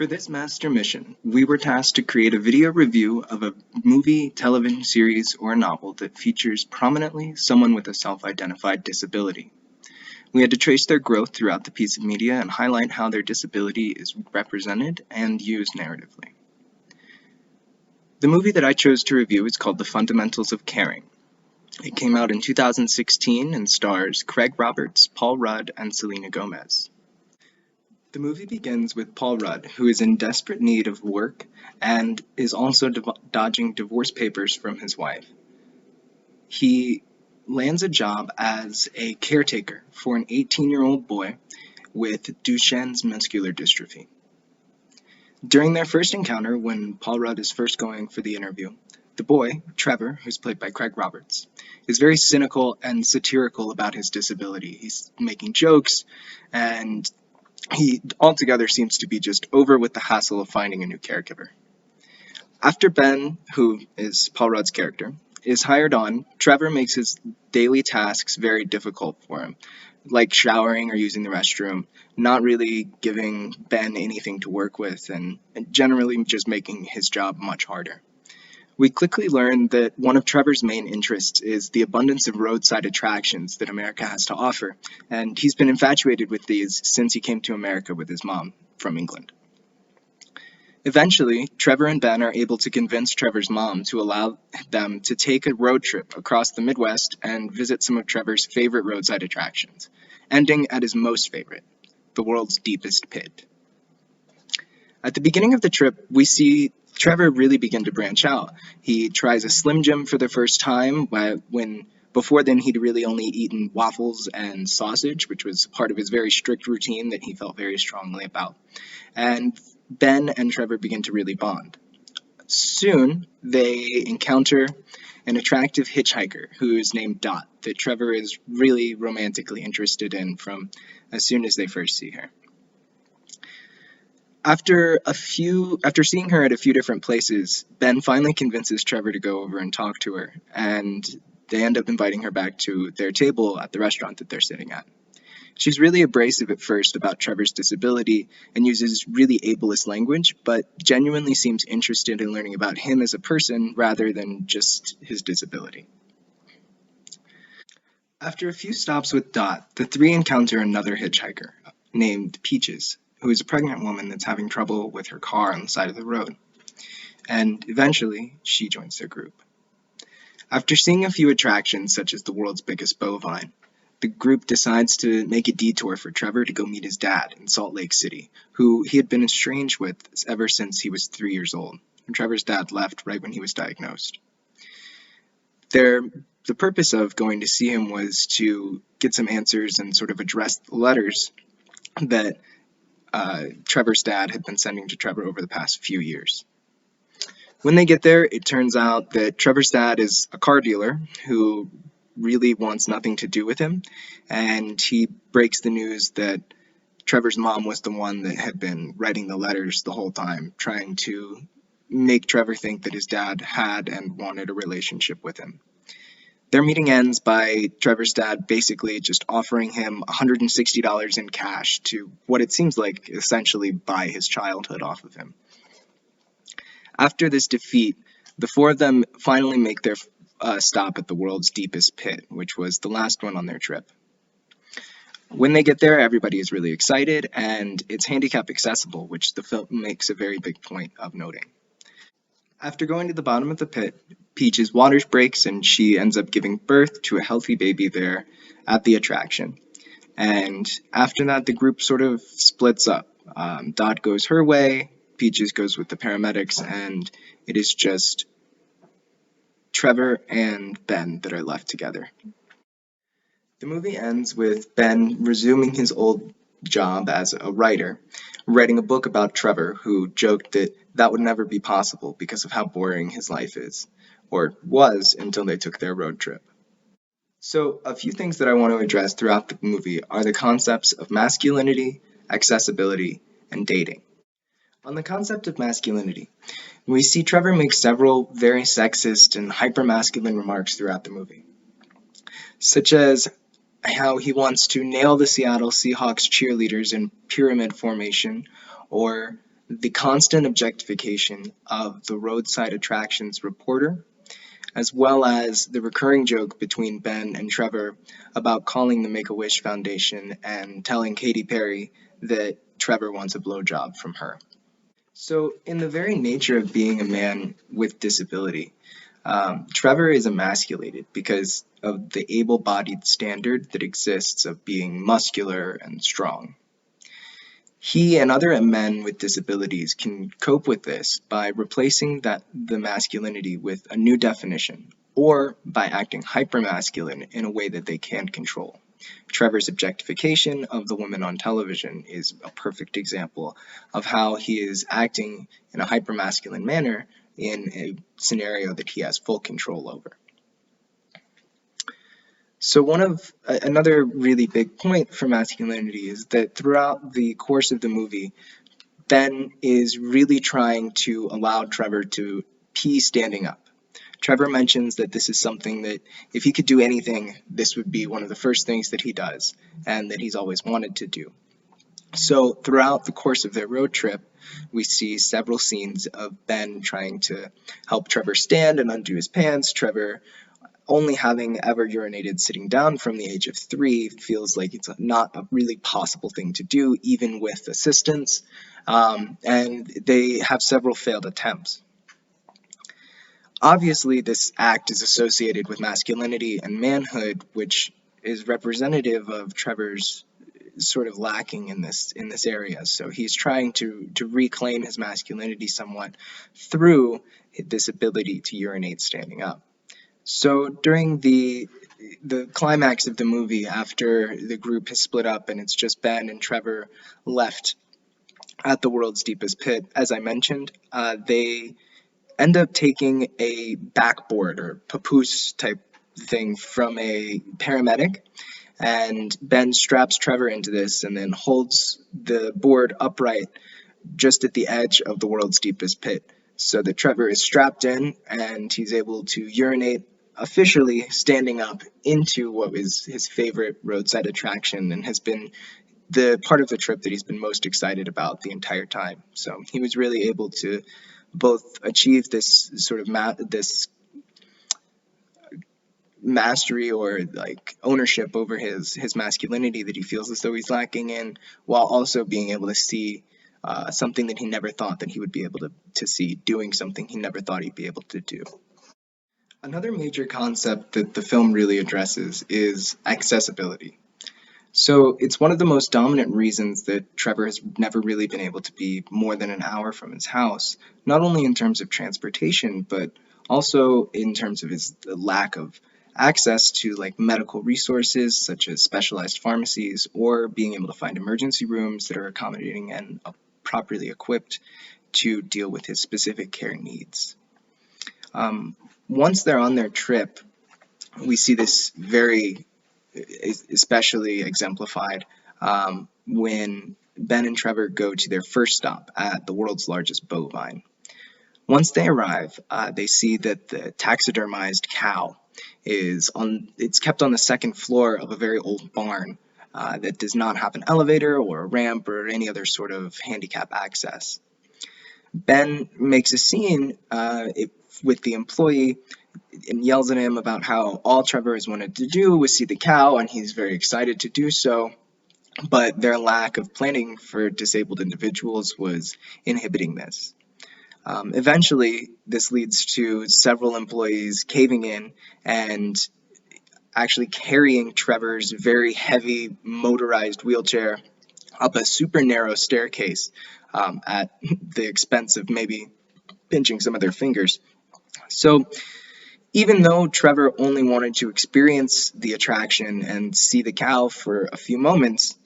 For this master mission, we were tasked to create a video review of a movie, television series, or novel that features prominently someone with a self-identified disability. We had to trace their growth throughout the piece of media and highlight how their disability is represented and used narratively. The movie that I chose to review is called The Fundamentals of Caring. It came out in 2016 and stars Craig Roberts, Paul Rudd, and Selena Gomez. The movie begins with Paul Rudd, who is in desperate need of work and is also dodging divorce papers from his wife. He lands a job as a caretaker for an 18-year-old boy with Duchenne's muscular dystrophy. During their first encounter, when Paul Rudd is first going for the interview, the boy, Trevor, who's played by Craig Roberts, is very cynical and satirical about his disability. He's making jokes, and he altogether seems to be just over with the hassle of finding a new caregiver. After Ben, who is Paul Rudd's character, is hired on, Trevor makes his daily tasks very difficult for him, like showering or using the restroom, not really giving Ben anything to work with, and generally just making his job much harder. We quickly learn that one of Trevor's main interests is the abundance of roadside attractions that America has to offer, and he's been infatuated with these since he came to America with his mom from England. Eventually, Trevor and Ben are able to convince Trevor's mom to allow them to take a road trip across the Midwest and visit some of Trevor's favorite roadside attractions, ending at his most favorite, the world's deepest pit. At the beginning of the trip, we see Trevor really begin to branch out. He tries a Slim Jim for the first time, when before then he'd really only eaten waffles and sausage, which was part of his very strict routine that he felt very strongly about. And Ben and Trevor begin to really bond. Soon, they encounter an attractive hitchhiker who is named Dot, that Trevor is really romantically interested in from as soon as they first see her. After seeing her at a few different places, Ben finally convinces Trevor to go over and talk to her, and they end up inviting her back to their table at the restaurant that they're sitting at. She's really abrasive at first about Trevor's disability and uses really ableist language, but genuinely seems interested in learning about him as a person rather than just his disability. After a few stops with Dot, the three encounter another hitchhiker named Peaches, who is a pregnant woman that's having trouble with her car on the side of the road. And eventually, she joins their group. After seeing a few attractions, such as the world's biggest bovine, the group decides to make a detour for Trevor to go meet his dad in Salt Lake City, who he had been estranged with ever since he was 3 years old. And Trevor's dad left right when he was diagnosed. The purpose of going to see him was to get some answers and sort of address the letters that Trevor's dad had been sending to Trevor over the past few years. When they get there, it turns out that Trevor's dad is a car dealer who really wants nothing to do with him, and he breaks the news that Trevor's mom was the one that had been writing the letters the whole time, trying to make Trevor think that his dad had and wanted a relationship with him. Their meeting ends by Trevor's dad basically just offering him $160 in cash to what it seems like essentially buy his childhood off of him. After this defeat, the four of them finally make their stop at the world's deepest pit, which was the last one on their trip. When they get there, everybody is really excited, and it's handicap accessible, which the film makes a very big point of noting. After going to the bottom of the pit, Peach's water breaks and she ends up giving birth to a healthy baby there at the attraction. And after that, the group sort of splits up. Dot goes her way, Peaches goes with the paramedics, and it is just Trevor and Ben that are left together. The movie ends with Ben resuming his old job as a writer, writing a book about Trevor, who joked that would never be possible because of how boring his life is, or was until they took their road trip. So, a few things that I want to address throughout the movie are the concepts of masculinity, accessibility, and dating. On the concept of masculinity, we see Trevor make several very sexist and hypermasculine remarks throughout the movie, such as how he wants to nail the Seattle Seahawks cheerleaders in pyramid formation, or the constant objectification of the roadside attractions reporter, as well as the recurring joke between Ben and Trevor about calling the Make-A-Wish Foundation and telling Katy Perry that Trevor wants a blowjob from her. So, in the very nature of being a man with disability, Trevor is emasculated because of the able bodied standard that exists of being muscular and strong. He and other men with disabilities can cope with this by replacing the masculinity with a new definition, or by acting hypermasculine in a way that they can control. Trevor's objectification of the women on television is a perfect example of how he is acting in a hypermasculine manner in a scenario that he has full control over. So another really big point for masculinity is that throughout the course of the movie, Ben is really trying to allow Trevor to pee standing up. Trevor mentions that this is something that if he could do anything, this would be one of the first things that he does, and that he's always wanted to do. So throughout the course of their road trip, we see several scenes of Ben trying to help Trevor stand and undo his pants. Trevor, only having ever urinated sitting down from the age of 3, feels like it's not a really possible thing to do, even with assistance, and they have several failed attempts. Obviously, this act is associated with masculinity and manhood, which is representative of Trevor's sort of lacking in this area. So he's trying to reclaim his masculinity somewhat through this ability to urinate standing up. So during the climax of the movie, after the group has split up and it's just Ben and Trevor left at the world's deepest pit, as I mentioned, they end up taking a backboard or papoose type thing from a paramedic, and Ben straps Trevor into this and then holds the board upright just at the edge of the world's deepest pit so that Trevor is strapped in and he's able to urinate officially standing up into what was his favorite roadside attraction and has been the part of the trip that he's been most excited about the entire time. So he was really able to both achieve this sort of this mastery or like ownership over his masculinity that he feels as though he's lacking in, while also being able to see something that he never thought that he would be able to see, doing something he never thought he'd be able to do. Another major concept that the film really addresses is accessibility. So it's one of the most dominant reasons that Trevor has never really been able to be more than an hour from his house, not only in terms of transportation, but also in terms of his lack of access to like medical resources such as specialized pharmacies, or being able to find emergency rooms that are accommodating and properly equipped to deal with his specific care needs. Once they're on their trip, we see this very especially exemplified when Ben and Trevor go to their first stop at the world's largest bovine. Once they arrive, they see that the taxidermized cow it's kept on the second floor of a very old barn that does not have an elevator or a ramp or any other sort of handicap access. Ben makes a scene with the employee and yells at him about how all Trevor has wanted to do was see the cow, and he's very excited to do so, but their lack of planning for disabled individuals was inhibiting this. Eventually, this leads to several employees caving in and actually carrying Trevor's very heavy motorized wheelchair up a super narrow staircase at the expense of maybe pinching some of their fingers. So even though Trevor only wanted to experience the attraction and see the cow for a few moments,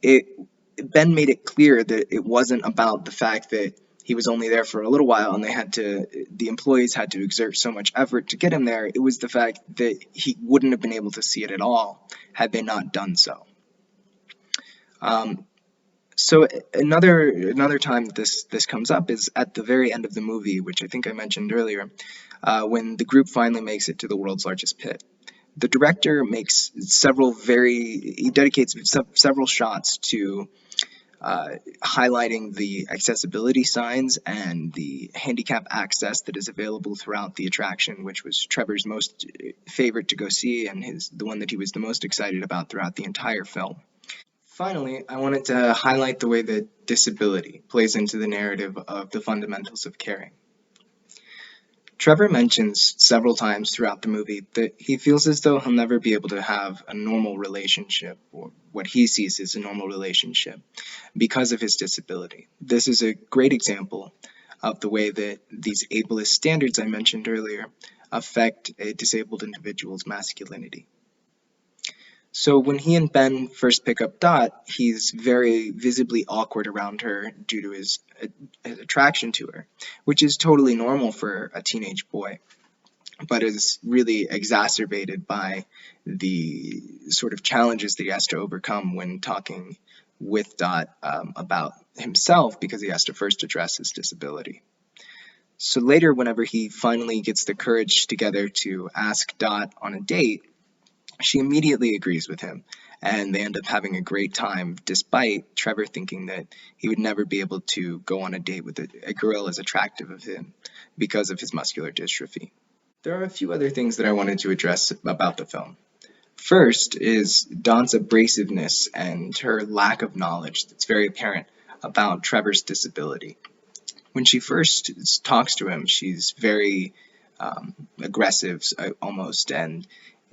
Ben made it clear that it wasn't about the fact that he was only there for a little while and the employees had to exert so much effort to get him there. It was the fact that he wouldn't have been able to see it at all had they not done so. So another time that this comes up is at the very end of the movie, which I think I mentioned earlier, when the group finally makes it to the world's largest pit. The director makes he dedicates several shots to highlighting the accessibility signs and the handicap access that is available throughout the attraction, which was Trevor's most favorite to go see and the one that he was the most excited about throughout the entire film. Finally, I wanted to highlight the way that disability plays into the narrative of the fundamentals of caring. Trevor mentions several times throughout the movie that he feels as though he'll never be able to have a normal relationship, or what he sees as a normal relationship, because of his disability. This is a great example of the way that these ableist standards I mentioned earlier affect a disabled individual's masculinity. So when he and Ben first pick up Dot, he's very visibly awkward around her due to his attraction to her, which is totally normal for a teenage boy, but is really exacerbated by the sort of challenges that he has to overcome when talking with Dot about himself, because he has to first address his disability. So later, whenever he finally gets the courage together to ask Dot on a date, she immediately agrees with him, and they end up having a great time, despite Trevor thinking that he would never be able to go on a date with a girl as attractive as him because of his muscular dystrophy. There are a few other things that I wanted to address about the film. First is Dawn's abrasiveness and her lack of knowledge that's very apparent about Trevor's disability. When she first talks to him, she's very aggressive almost, and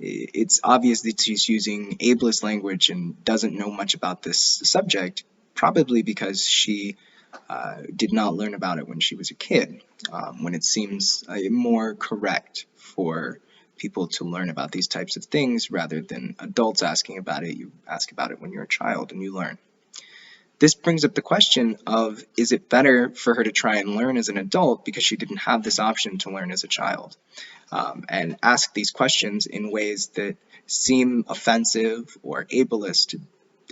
it's obvious that she's using ableist language and doesn't know much about this subject, probably because she did not learn about it when she was a kid, when it seems more correct for people to learn about these types of things rather than adults asking about it. You ask about it when you're a child and you learn. This brings up the question of, is it better for her to try and learn as an adult because she didn't have this option to learn as a child? And ask these questions in ways that seem offensive or ableist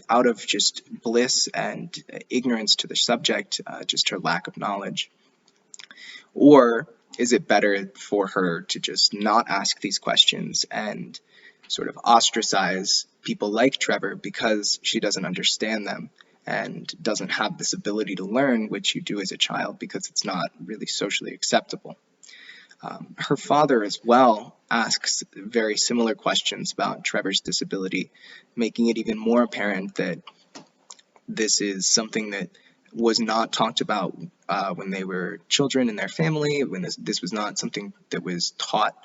out of just bliss and ignorance to the subject, just her lack of knowledge? Or is it better for her to just not ask these questions and sort of ostracize people like Trevor because she doesn't understand them and doesn't have this ability to learn, which you do as a child, because it's not really socially acceptable? Her father as well asks very similar questions about Trevor's disability, making it even more apparent that this is something that was not talked about when they were children in their family, when this was not something that was taught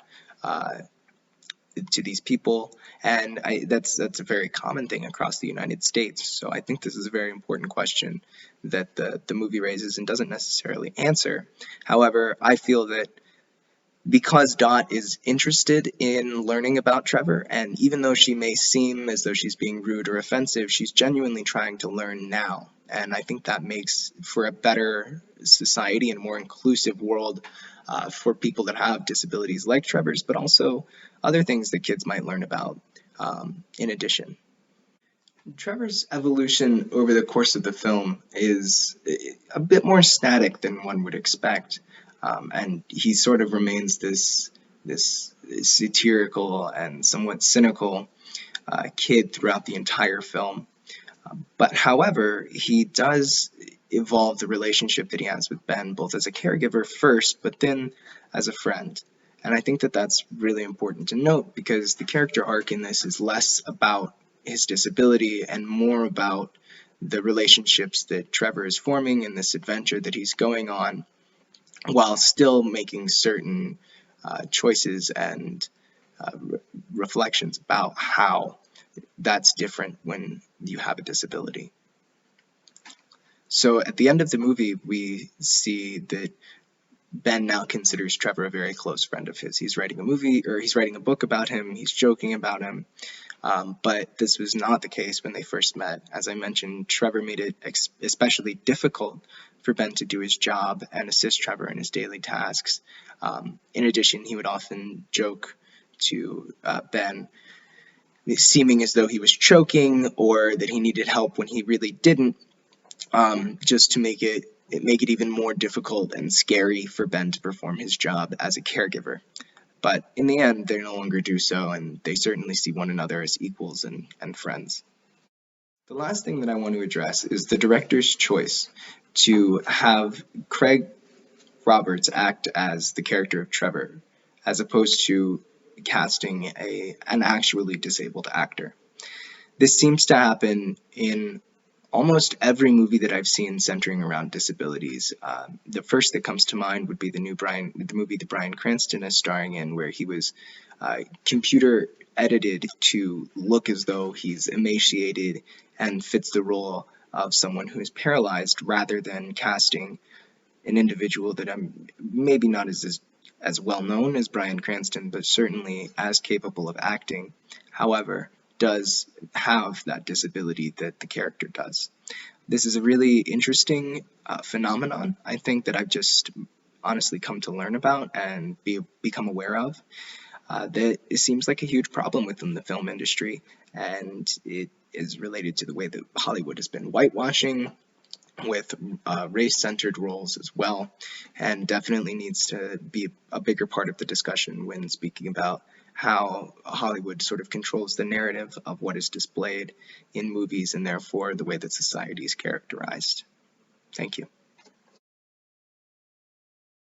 to these people, and that's a very common thing across the United States. So I think this is a very important question that the movie raises and doesn't necessarily answer. However, I feel that because Dot is interested in learning about Trevor, and even though she may seem as though she's being rude or offensive, she's genuinely trying to learn now. And I think that makes for a better society and more inclusive world for people that have disabilities like Trevor's, but also other things that kids might learn about in addition. Trevor's evolution over the course of the film is a bit more static than one would expect, and he sort of remains this satirical and somewhat cynical kid throughout the entire film. But however, he does evolve the relationship that he has with Ben, both as a caregiver first, but then as a friend. And I think that that's really important to note, because the character arc in this is less about his disability and more about the relationships that Trevor is forming in this adventure that he's going on, while still making certain choices and reflections about how that's different when you have a disability. So at the end of the movie, we see that Ben now considers Trevor a very close friend of his. He's writing a book about him, he's joking about him, but this was not the case when they first met. As I mentioned, Trevor made it especially difficult for Ben to do his job and assist Trevor in his daily tasks. In addition, he would often joke to Ben, seeming as though he was choking or that he needed help when he really didn't, just to make it even more difficult and scary for Ben to perform his job as a caregiver. But in the end, they no longer do so, and they certainly see one another as equals and friends. The last thing that I want to address is the director's choice to have Craig Roberts act as the character of Trevor, as opposed to casting an actually disabled actor. This seems to happen in almost every movie that I've seen centering around disabilities. The first that comes to mind would be the movie that Bryan Cranston is starring in, where he was computer edited to look as though he's emaciated and fits the role of someone who is paralyzed, rather than casting an individual that I'm maybe not as well known as Bryan Cranston, but certainly as capable of acting. However, does have that disability that the character does. This is a really interesting phenomenon, I think, that I've just honestly come to learn about and become aware of. That it seems like a huge problem within the film industry, and it is related to the way that Hollywood has been whitewashing with race-centered roles as well, and definitely needs to be a bigger part of the discussion when speaking about how Hollywood sort of controls the narrative of what is displayed in movies and therefore the way that society is characterized. Thank you.